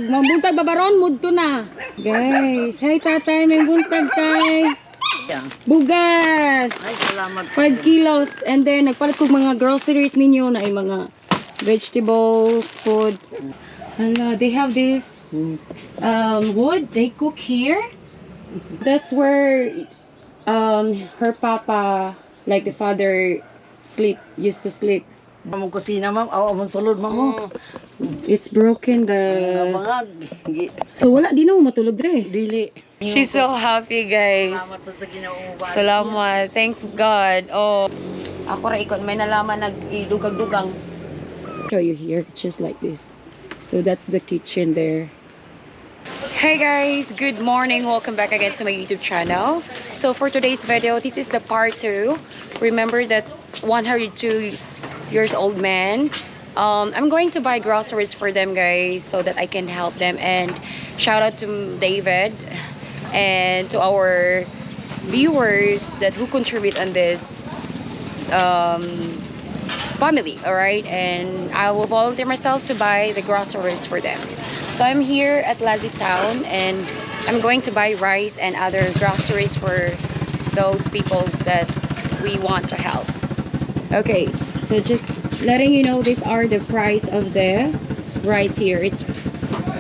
Magbuntag babaron, mudto na. Guys, hi tatay, may buntag tay. Bugas. Ay, salamat. 5 kilos. And then, nagpalit ko mga groceries ninyo na ay mga vegetables, food. Hala, they have this wood they cook here. That's where her papa, like the father, used to sleep. Among kusina, ma'am. Awa mong sulod, ma'am. It's broken the... So wala, di na mo matulog dre. Dili. She's so happy, guys. Salamat po sa ginauban. Salamat. Thanks God. Oh. Ako ra ikon may nalaman nag-idugang-dugang. Show you here, it's just like this. So that's the kitchen there. Hey guys, good morning. Welcome back again to my YouTube channel. So for today's video, this is the part 2. Remember that 102 years old man. I'm going to buy groceries for them, guys, so that I can help them. And shout out to David and to our viewers who contribute on this family. All right, and I will volunteer myself to buy the groceries for them. So I'm here at Lazy Town, and I'm going to buy rice and other groceries for those people that we want to help. Okay, so just letting you know, these are the price of the rice here. It's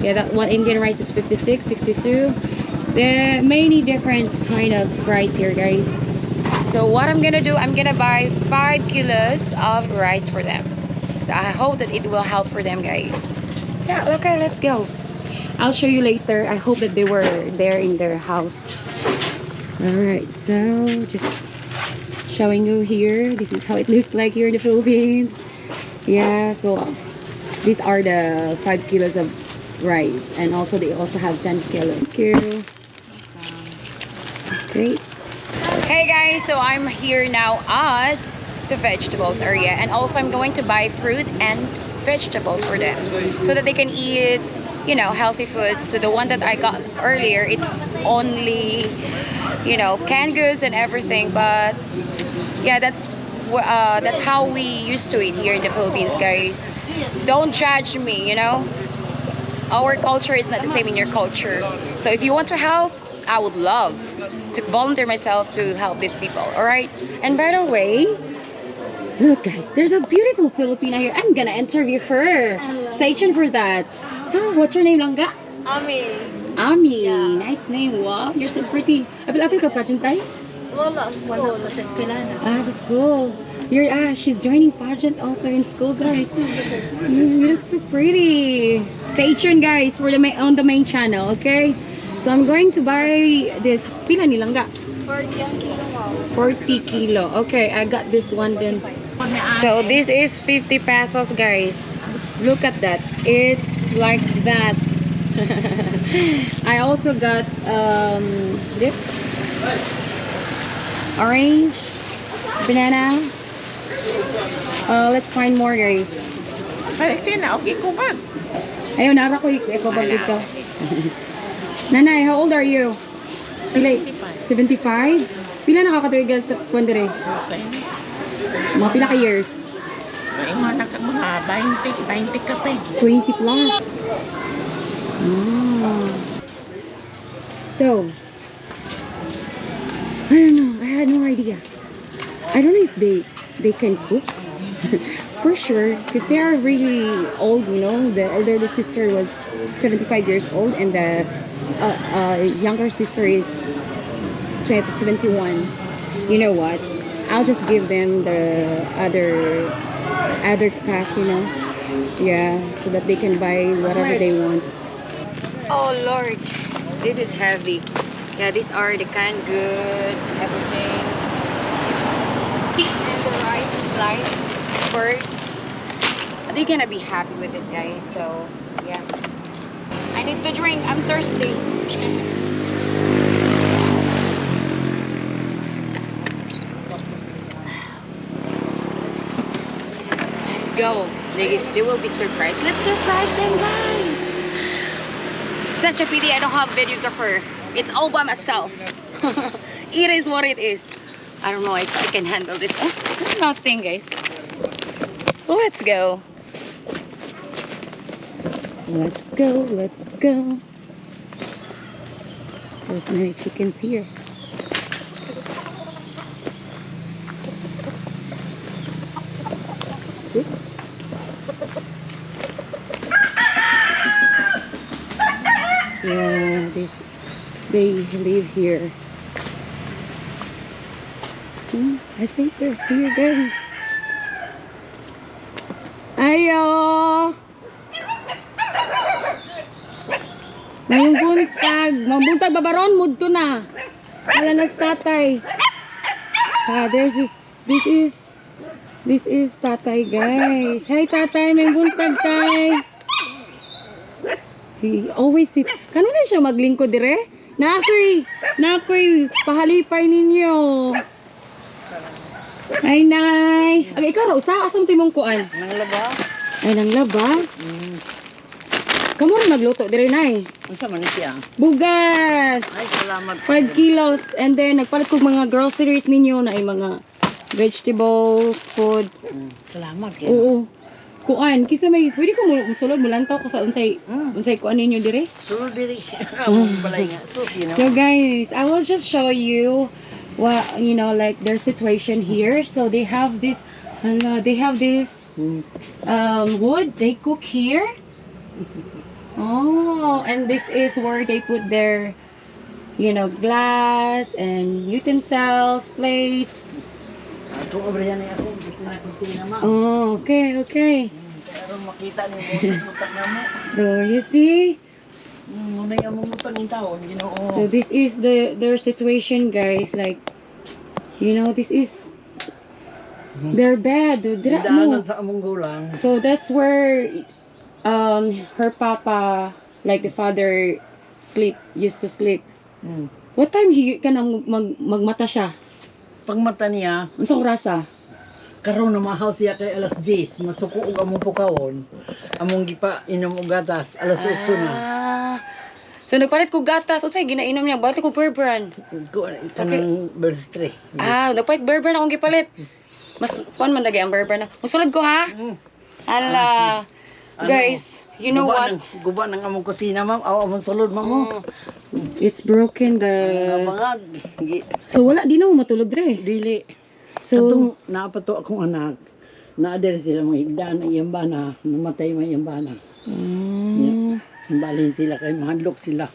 that one Indian rice is 56, 62. There are many different kind of rice here, guys. So what I'm gonna do, I'm gonna buy 5 kilos of rice for them. So I hope that it will help for them, guys. Yeah, okay, let's go. I'll show you later. I hope that they were there in their house. Alright, so just showing you here. This is how it looks like here in the Philippines. Yeah, so these are the 5 kilos of rice. And also they also have 10 kilos. Thank you. Okay. Hey guys, so I'm here now at the vegetables area. And also I'm going to buy fruit and vegetables for them so that they can eat, you know, healthy food. So the one that I got earlier, it's only, you know, canned goods and everything. But yeah, that's how we used to eat here in the Philippines, guys. Don't judge me, you know. Our culture is not the same in your culture. So if you want to help, I would love to volunteer myself to help these people. All right. And by the way, look guys, there's a beautiful Filipina here. I'm gonna interview her. Stay tuned for that. Oh, what's your name, Langga? Ami. Ami. Yeah. Nice name. Wow, you're so pretty. Apil-apil ka pageant tayo? Wala, school. Sa eskwelahan. Ah, sa school. She's joining pageant also in school, guys. You look so pretty. Stay tuned, guys, for on the main channel, okay? So I'm going to buy this. Pila ni Langga? 40 ang kilo mo. 40 kilo. Okay, I got this one then. So this is 50 pesos, guys. Look at that. It's like that. I also got this orange, banana. Let's find more, guys. Ayaw, nara ko ikobag dito. Nanay, how old are you? Pila? 75? Pila nakakatuig kung dire? Mga pila ka years? Mga 20 ka pa. 20 plus. Oh. So, I don't know. I had no idea. I don't know if they can cook. For sure, because they are really old, you know. The elder sister was 75 years old, and the younger sister is 71. You know what? I'll just give them the other cash, you know. Yeah, so that they can buy whatever they want. Oh Lord, this is heavy. Yeah, these are the canned goods and everything. And the rice is light first. They're gonna be happy with this, guys. So yeah, I need to drink. I'm thirsty. Let's go. They will be surprised. Let's surprise them, guys. Such a pity I don't have videographer. It's all by myself. It is what it is. I don't know if I can handle this. Oh, nothing, guys. Let's go. Let's go, let's go. There's many chickens here. Oops. Yeah, they live here. I think they're here, guys. Ayo! Ngayong buntag. Mabuntag babaron, mudto na. Alanas tatay. This is tatay, guys. Hi tatay, may buntag tay. He always sit. Kanina siya maglingkod dire? Nakoy, pahalipay ninyo. Ay, nay. Ay, ikaw raw, sa asam timong kuan? Nang laba? Ay, nang laba? Kamu rin magluto dire, nay. Unsa man siya? Bugas! Ay, salamat. 5 kilos. And then, nagpalit ko mga groceries ninyo na ay mga vegetables, food. Salamat. Oo. Kuan, kisa may, pwede ko musulod, mulantaw ko sa unsay kuan ninyo dire. Sulod diri. Among balay nga. Susi na. So guys, I will just show you what, you know, like their situation here. So they have this wood they cook here. Oh, and this is where they put their, you know, glass and utensils, plates. Ato obriyan ni ako, na kusina ma. Oh, okay. Pero makita ni mo sa utak na mo. So you see, Muna yung mong utang ng taon, Ginoo. so this is their situation, guys. Like, you know, this is their bed. Dira mo. Daanan sa among gulang. So that's where her papa, like the father, used to sleep. What time ka na magmata siya? Pagmata niya, Unsang rasa? karon na mahaw siya kay alas 10, masuko og among pukawon. Among gipa inom og gatas alas 8 na. So nagpalit ko gatas, unsay ginainom niya? Bati ko bourbon. Ko kanang verse 3. Nagpalit bourbon akong gipalit. Mas kuan man lagi ang bourbon na. Musulod ko ha. Hala. Guys, you know what? Guba ng among kusina, ma'am. Aw among sulod, ma'am. It's broken Mga So wala di na mo matulog dire. dili. So Katong naapato akong anak. Naader sila mga higdaan ng iyang bana. Namatay mga iyang bana. Simbalin sila kay mahadlok sila.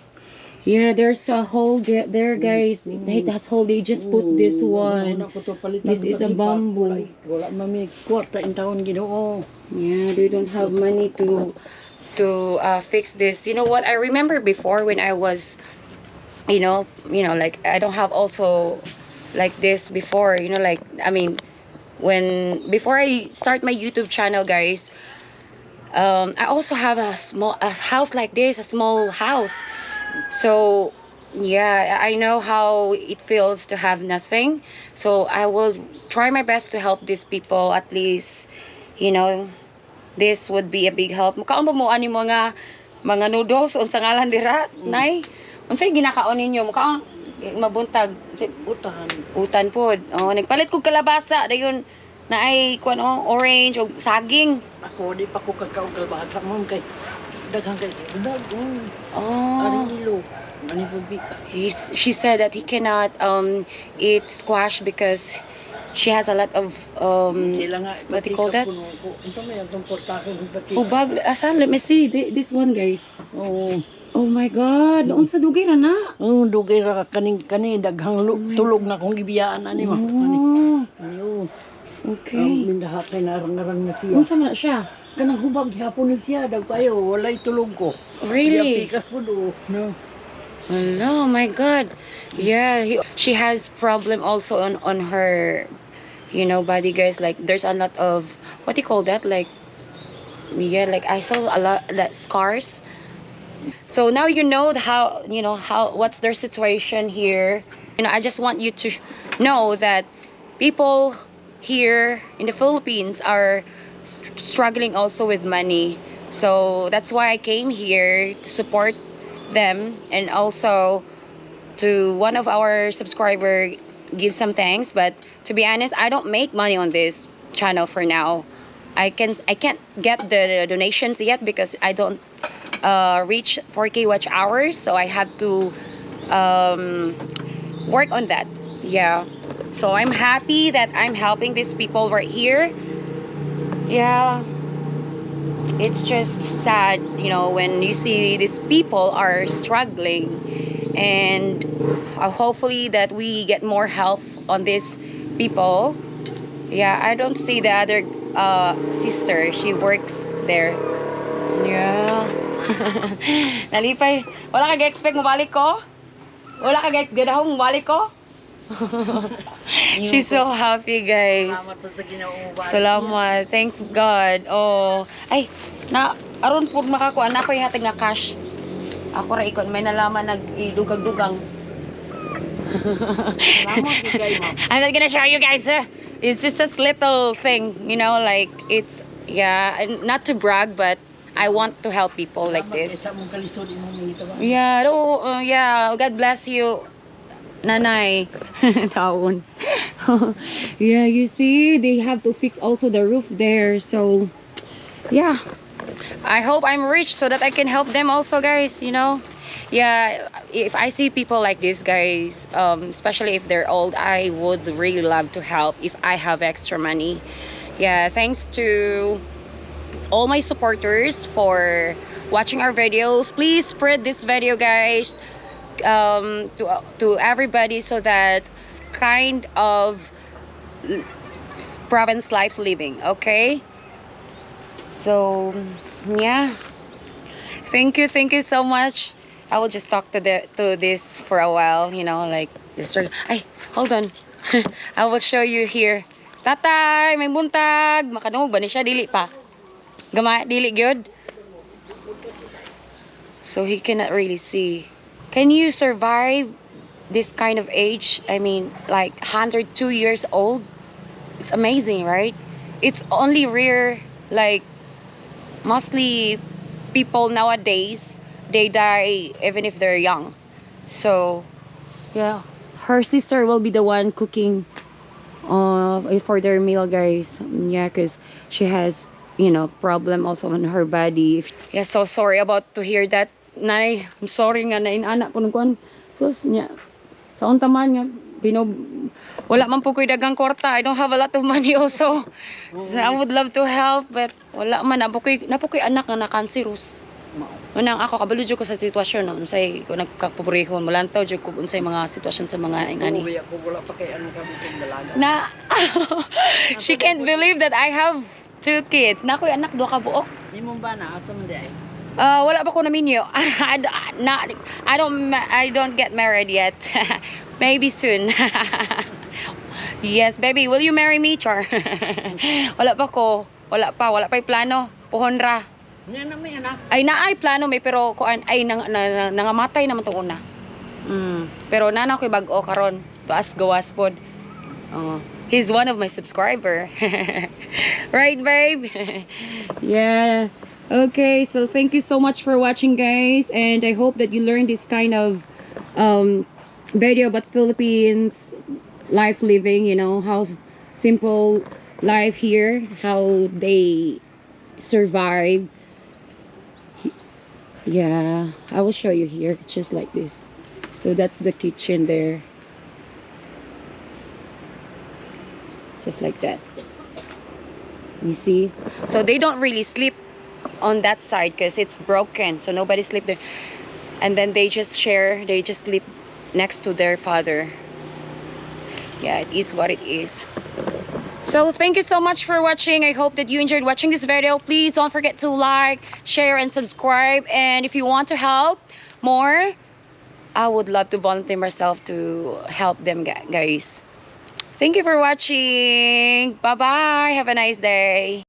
yeah, there's a hole there, guys. It has hole. They just put this one. This is a bamboo. Wala mami kwarta in taon Ginoo. Yeah, they don't have money to fix this. You know what? I remember before when I was, you know, like I don't have also like this before. You know, like I mean, before I start my YouTube channel, guys, I also have a house like this, a small house. So yeah, I know how it feels to have nothing. So I will try my best to help these people. At least, you know, this would be a big help. Mukaon ba mo ani mga noodles unsa ngalan dira, nay? Unsay ginakaon ninyo? Mukaon mabuntag utan pod. Oh, nagpalit ko kalabasa dayon na ay kuan orange o saging. Ako di pa ko kakaw kalbasa ma'am kay daghang kay dag. Oh. Arilo. Ani po bika. She said that he cannot eat squash because she has a lot of Sila nga what do you call that? Unsa may atong portako ng pati. Ubag. Asan? Let me see. This one, guys. Oh. Oh my God. Noon sa dugay ra na. Dugay ra kani daghang tulog na kong gibiyaan ani ma. Oh. Ano. Okay. Mindaha kay narang-narang na siya. Unsa man na siya? Kanang hubag gyapon ni siya dag kayo walay tulog ko. Really? Pikas po do. No. Hello, my God. Yeah, she has problem also on her, you know, body, guys. Like there's a lot of what do you call that? Like, yeah, like I saw a lot that scars. So now you know how what's their situation here. You know, I just want you to know that people here in the Philippines are struggling also with money. So that's why I came here to support them, and also to one of our subscriber give some thanks. But to be honest, I don't make money on this channel for now. I can't get the donations yet because I don't reach 4K watch hours, so I have to work on that. Yeah, so I'm happy that I'm helping these people right here. Yeah, it's just sad, you know, when you see these people are struggling, and hopefully that we get more help on these people. Yeah, I don't see the other sister, she works there. Yeah. Nalipay. Wala ka expect mo balik ko? Wala ka gadahong balik ko? She's so happy, guys. Salamat po sa Ginoo. Salamat. Thanks God. Oh. Ay, na aron pud makakuha na ko hatag nga cash. Ako ra ikon may nalaman nag-idugag-dugang. Salamat po kay ma'am. I'm not gonna show you guys. It's just a little thing, you know, like it's, yeah, not to brag, but I want to help people like this. Sa mong kalisod imong mingita ba? Yeah, yeah, God bless you, Nanay. Taon. Yeah, you see, they have to fix also the roof there. So, yeah. I hope I'm rich so that I can help them also, guys, you know. Yeah, if I see people like this, guys, especially if they're old, I would really love to help if I have extra money. Yeah, thanks to all my supporters for watching our videos. Please spread this video, guys, to everybody, so that it's kind of province life living. Okay, so yeah, thank you so much. I will just talk to this for a while, you know, like this. Ay, hold on. I will show you here. Tatay, may buntag. Makadungog ba ni siya? Dili pa. Gama, dili gyud. So he cannot really see. Can you survive this kind of age? I mean, like 102 years old. It's amazing, right? It's only rare, like mostly people nowadays, they die even if they're young. So yeah, her sister will be the one cooking for their meal, guys. Yeah, because she has, you know, problem also on her body. Yeah, so sorry about to hear that, Nay. I'm sorry nga na inanak ko nung sus niya sa unta man nga wala man po ko'y dagang kwarta. I don't have a lot of money also, so I would love to help, but wala man. Napo ko'y anak nga na-cancerous. Unang ako kabalo jud ko sa sitwasyon, no, unsay ko nagkapobrehon, mulantaw jud ko unsay mga sitwasyon sa mga ingani. Uwi ako wala pa kay ano kami kay dalaga. Na she can't believe that I have 2 kids. Na ko'y anak, 2 ka buok. Imong ba na asa man di ay? Wala pa ko na minyo. I don't get married yet. Maybe soon. Yes, baby, will you marry me, Char? Wala pa'y plano. Puhon ra. Nya na may anak. Ay naay plano may, pero kuan ay nangamatay naman tong una. Pero nana ko'y bag-o karon. Tuas gawas pod. He's one of my subscriber. Right, babe? Yeah. Okay, so thank you so much for watching, guys, and I hope that you learned this kind of video about Philippines life living, you know, how simple life here, how they survive. Yeah, I will show you here, just like this. So that's the kitchen there, just like that. You see, so they don't really sleep on that side because it's broken, so nobody sleep there, and then they just sleep next to their father. Yeah, it is what it is. So thank you so much for watching. I hope that you enjoyed watching this video. Please don't forget to like, share, and subscribe. And if you want to help more, I would love to volunteer myself to help them, guys. Thank you for watching. Bye bye. Have a nice day.